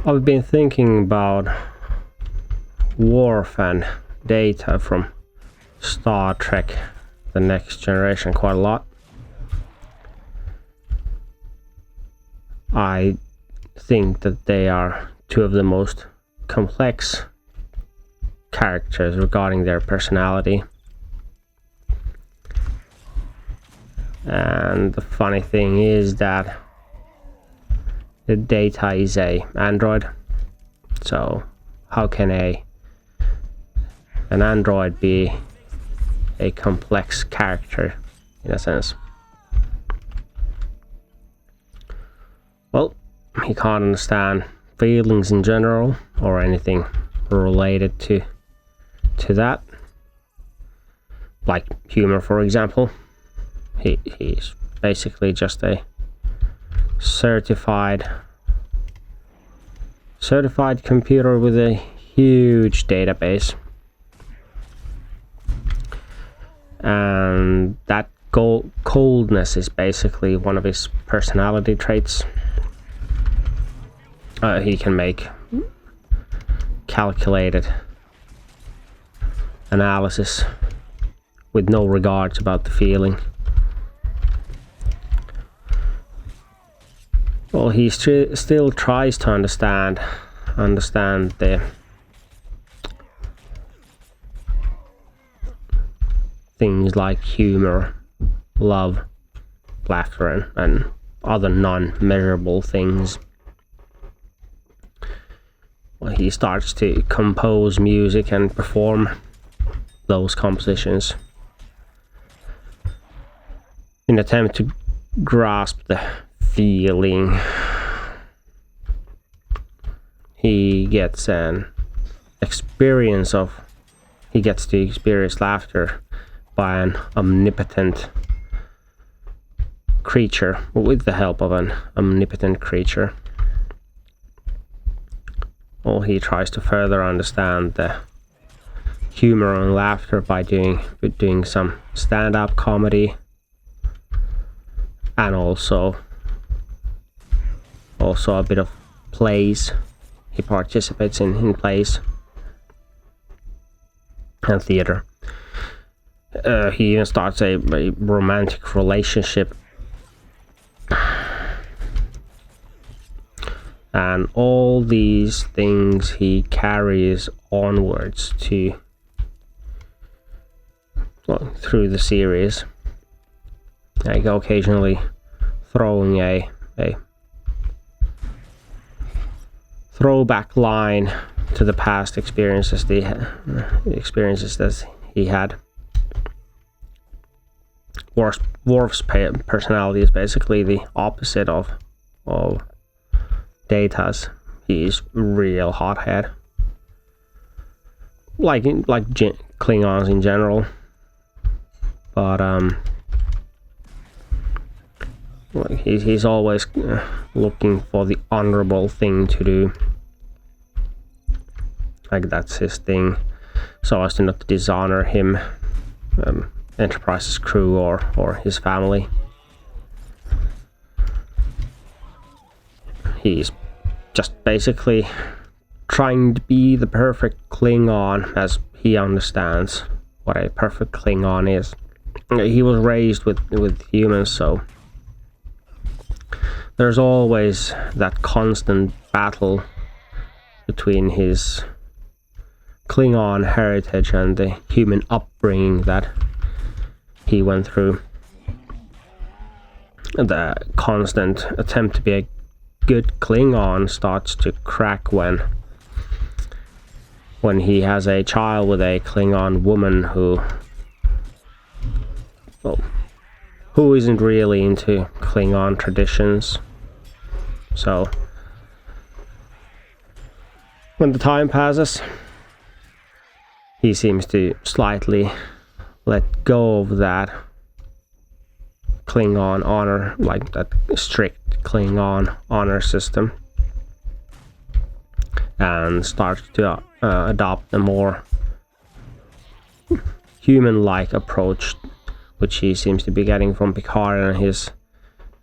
I've been thinking about Worf and Data from Star Trek The Next Generation quite a lot. I think that they are two of the most complex characters regarding their personality. And the funny thing is that the Data is a android, so how can an android be a complex character in a sense? Well, he can't understand feelings in general or anything related to that, like humor, for example. He's basically just a certified computer with a huge database, and that coldness is basically one of his personality traits. He can make calculated analysis with no regards about the feeling. Well, he still tries to understand the things like humor, love, laughter, and other non-measurable things. Well, he starts to compose music and perform those compositions in an attempt to grasp the feeling. He gets to experience laughter by an omnipotent creature, with the help of an omnipotent creature. Well, he tries to further understand the humor and laughter by doing some stand-up comedy, and also a bit of plays. He participates in plays and theater. He even starts a romantic relationship, and all these things he carries onwards through the series, like occasionally throwing a throwback line to the past experiences that he had. Worf's personality is basically the opposite of Data's. He's real hothead, like Klingons in general, but he's always looking for the honorable thing to do. Like, that's his thing, so as to not dishonor him, Enterprise's crew, or his family. He's just basically trying to be the perfect Klingon, as he understands what a perfect Klingon is. He was raised with humans, so there's always that constant battle between his Klingon heritage and the human upbringing that he went through. The constant attempt to be a good Klingon starts to crack when he has a child with a Klingon woman who isn't really into Klingon traditions. So when the time passes, he seems to slightly let go of that Klingon honor, like that strict Klingon honor system, and starts to adopt a more human-like approach, which he seems to be getting from Picard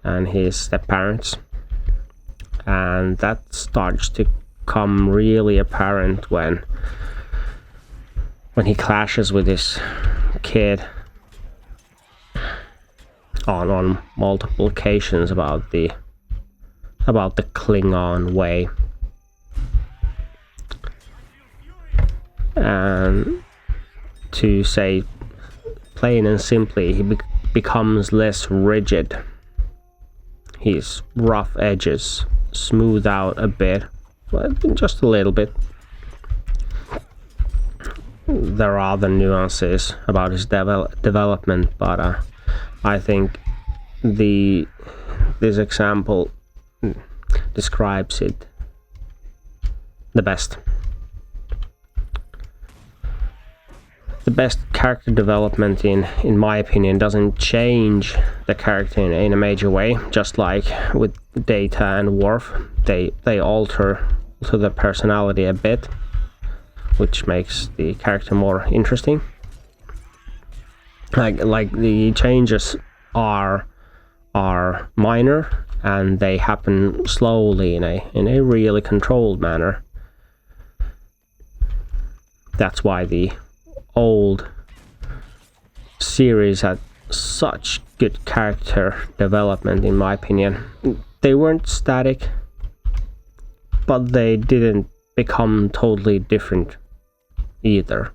and his step-parents, and that starts to become really apparent when he clashes with this kid on multiple occasions about the Klingon way. And to say plain and simply, he becomes less rigid. His rough edges smooth out a bit, just a little bit. There are other nuances about his development, but I think this example describes it the best. The best character development, in my opinion, doesn't change the character in a major way. Just like with Data and Worf, they alter the personality a bit, which makes the character more interesting. Like the changes are minor, and they happen slowly in a really controlled manner. That's why the old series had such good character development, in my opinion. They weren't static, but they didn't become totally different either.